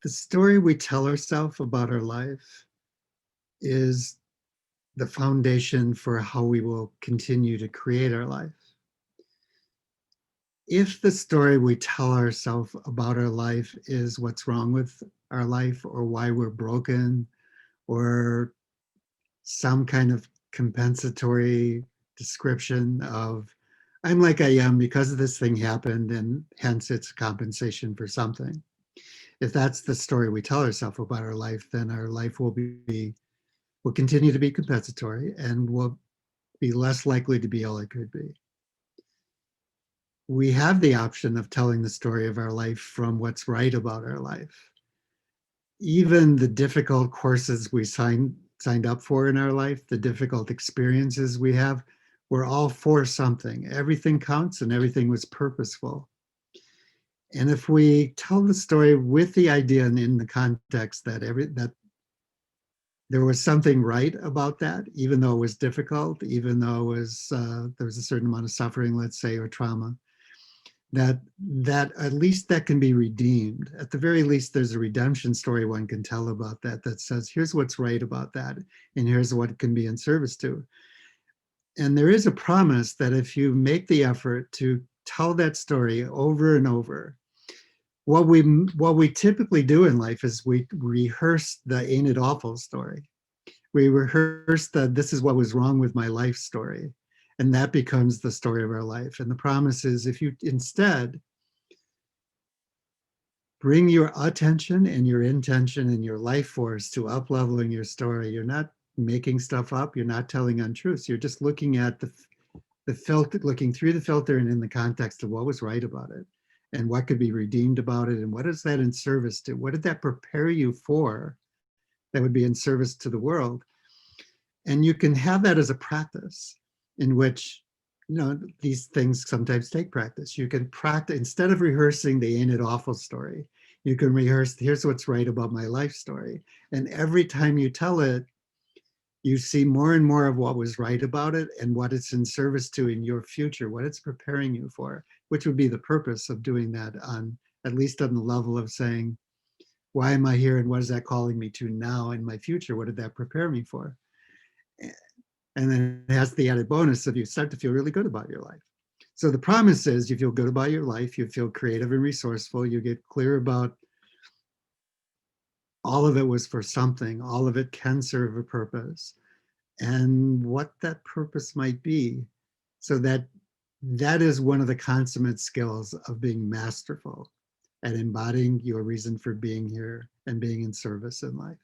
The story we tell ourselves about our life is the foundation for how we will continue to create our life. If the story we tell ourselves about our life is what's wrong with our life or why we're broken or some kind of compensatory description of I'm like I am because this thing happened and hence it's compensation for something. If that's the story we tell ourselves about our life, then our life will continue to be compensatory and will be less likely to be all it could be. We have the option of telling the story of our life from what's right about our life. Even the difficult courses we signed up for in our life, the difficult experiences we have, we're all for something. Everything counts and everything was purposeful. And if we tell the story with the idea and in the context that there was something right about that, even though it was difficult, even though it was there was a certain amount of suffering, let's say, or trauma, that at least that can be redeemed. At the very least, there's a redemption story one can tell about that that says, here's what's right about that, and here's what it can be in service to. And there is a promise that if you make the effort to tell that story over and over, what we typically do in life is we rehearse the ain't it awful story. We rehearse the this is what was wrong with my life story. And that becomes the story of our life. And the promise is if you instead bring your attention and your intention and your life force to up leveling your story, you're not making stuff up, you're not telling untruths, you're just looking at the filter, looking through the filter and in the context of what was right about it and what could be redeemed about it and what is that in service to, what did that prepare you for that would be in service to the world. And you can have that as a practice in which, these things sometimes take practice. You can practice, instead of rehearsing the ain't it awful story, you can rehearse, here's what's right about my life story. And every time you tell it, you see more and more of what was right about it and what it's in service to in your future, what it's preparing you for, which would be the purpose of doing that on, at least on the level of saying, why am I here and what is that calling me to now in my future? What did that prepare me for? And then it has the added bonus of you start to feel really good about your life. So the promise is you feel good about your life, you feel creative and resourceful, you get clear about all of it was for something, all of it can serve a purpose, and what that purpose might be. So that is one of the consummate skills of being masterful at embodying your reason for being here and being in service in life.